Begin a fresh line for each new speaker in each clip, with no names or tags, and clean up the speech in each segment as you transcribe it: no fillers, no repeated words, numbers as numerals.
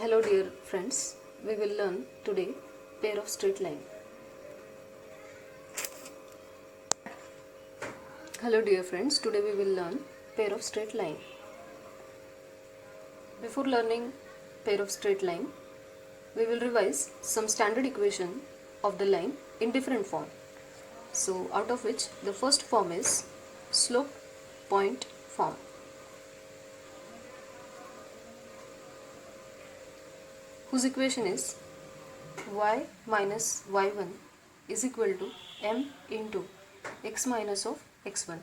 Hello dear friends, we will learn today pair of straight line. Hello dear friends, today we will learn pair of straight line. Before learning pair of straight line, we will revise some standard equation of the line in different form. So out of which the first form is slope point form. Whose equation is y minus y1 is equal to m into x minus of x1,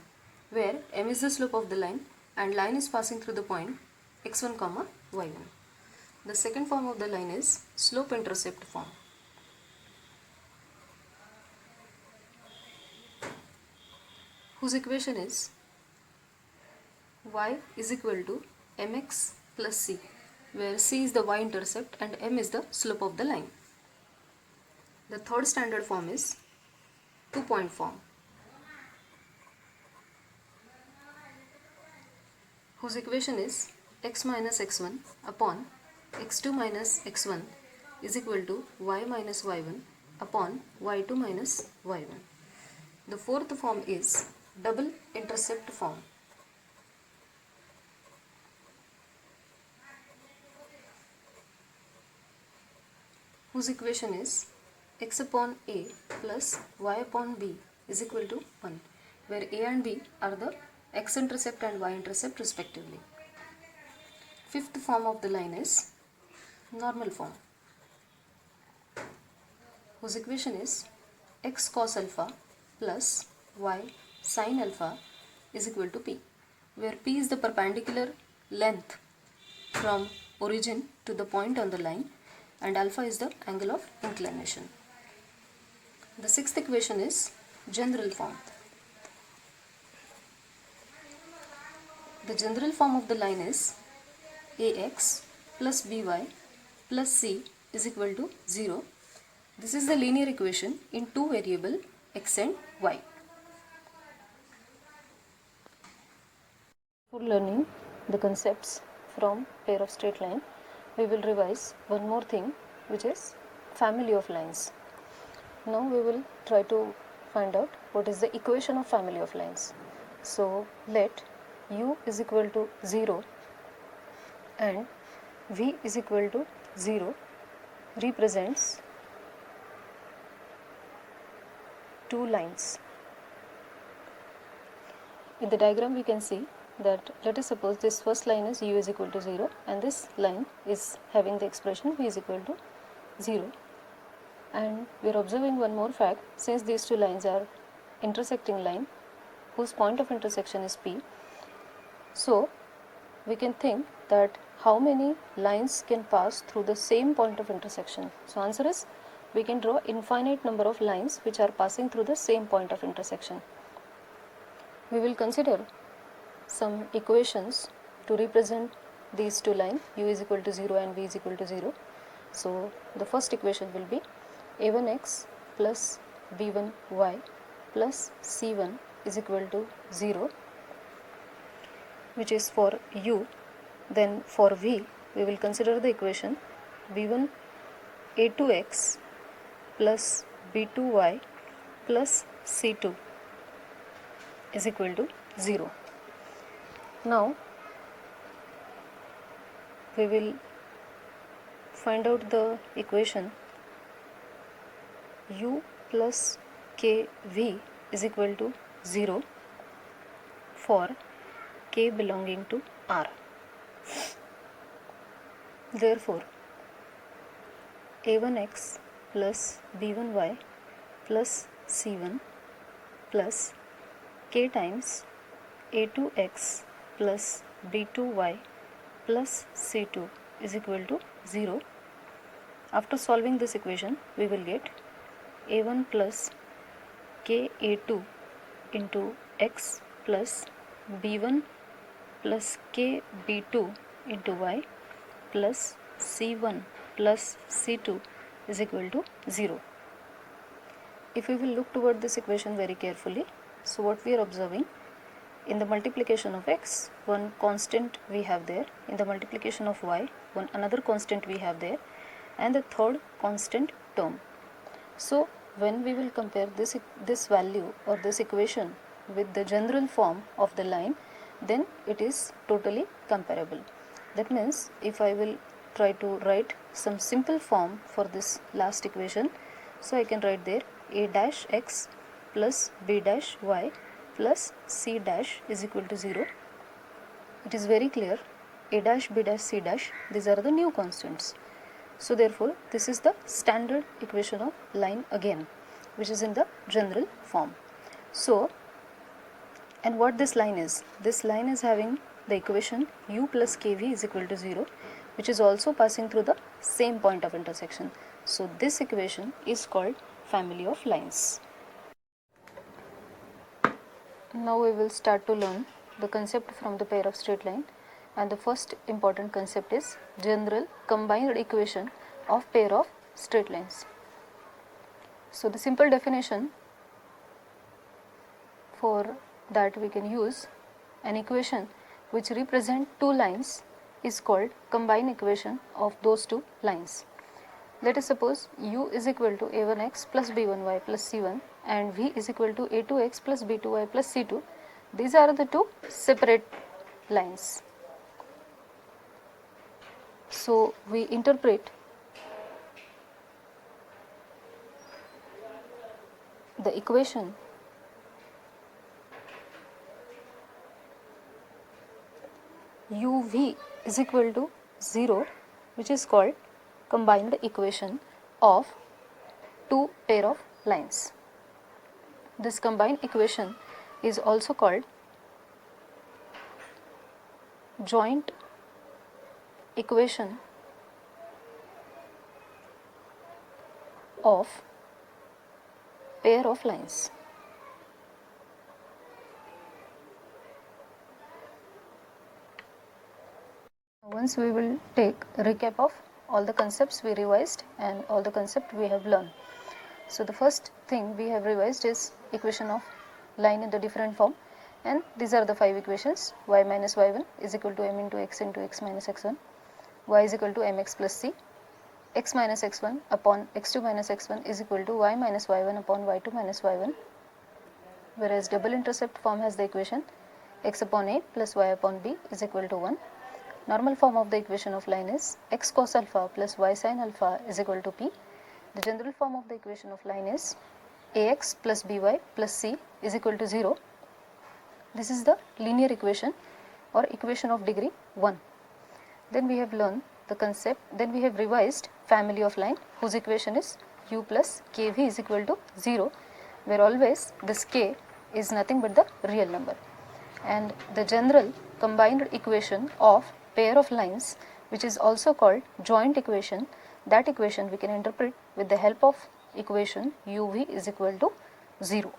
where m is the slope of the line and line is passing through the point x1 comma y1. The second form of the line is slope intercept form. Whose equation is y is equal to mx plus c, where c is the y-intercept and m is the slope of the line. The third standard form is two-point form, whose equation is x minus x1 upon x2 minus x1 is equal to y minus y1 upon y2 minus y1. The fourth form is double intercept form. Whose equation is x upon a plus y upon b is equal to 1, where a and b are the x-intercept and y-intercept respectively. Fifth form of the line is normal form, whose equation is x cos alpha plus y sin alpha is equal to p, where p is the perpendicular length from origin to the point on the line and alpha is the angle of inclination. The sixth equation is general form. The general form of the line is ax plus by plus c is equal to 0. This is the linear equation in two variable x and y. For learning the concepts from pair of straight line, we will revise one more thing, which is family of lines. Now we will try to find out what is the equation of family of lines. So let u is equal to 0 and v is equal to 0 represents two lines. In the diagram we can see that, let us suppose this first line is u is equal to 0 and this line is having the expression v is equal to 0, and we are observing one more fact. Since these two lines are intersecting line whose point of intersection is p, so we can think that how many lines can pass through the same point of intersection. So answer is, we can draw infinite number of lines which are passing through the same point of intersection. We will consider some equations to represent these two lines, u is equal to 0 and v is equal to 0. So the first equation will be a1x plus b1y plus c1 is equal to 0, which is for u. Then for v, we will consider the equation b1 a2x plus b2y plus c2 is equal to 0. Now we will find out the equation u plus kv is equal to 0 for k belonging to R. Therefore, a1x plus b1y plus c1 plus k times a2x plus b2y plus c2 is equal to 0. After solving this equation, we will get a1 plus ka2 into x plus b1 plus kb2 into y plus c1 plus c2 is equal to 0. If we will look toward this equation very carefully, so what we are observing, in the multiplication of x, one constant we have there, in the multiplication of y, one another constant we have there, and the third constant term. So when we will compare this value or this equation with the general form of the line, then it is totally comparable. That means if I will try to write some simple form for this last equation, so I can write there a dash x plus b dash y plus c dash is equal to 0. It is very clear, a dash, b dash, c dash, these are the new constants. So therefore this is the standard equation of line again, which is in the general form. So, and what this line is? This line is having the equation u plus kv is equal to 0, which is also passing through the same point of intersection. So this equation is called family of lines. Now we will start to learn the concept from the pair of straight line, and the first important concept is general combined equation of pair of straight lines. So the simple definition for that we can use an equation which represent two lines is called combined equation of those two lines. Let us suppose u is equal to a1x plus b1y plus c1 and v is equal to a2x plus b2y plus c2. These are the two separate lines. So we interpret the equation uv is equal to 0, which is called combined equation of two pair of lines. This combined equation is also called joint equation of pair of lines. Once we will take a recap of all the concepts we revised and all the concept we have learned. So the first thing we have revised is equation of line in the different form, and these are the 5 equations. Y minus y1 is equal to m into x minus x1, y is equal to mx plus c, x minus x1 upon x2 minus x1 is equal to y minus y1 upon y2 minus y1, whereas double intercept form has the equation x upon a plus y upon b is equal to 1. Normal form of the equation of line is x cos alpha plus y sin alpha is equal to p. The general form of the equation of line is ax plus by plus c is equal to 0. This is the linear equation or equation of degree 1. Then we have learned the concept, then we have revised family of line whose equation is u plus kv is equal to 0, where always this k is nothing but the real number. And the general combined equation of pair of lines, which is also called joint equation, that equation we can interpret with the help of equation uv is equal to 0.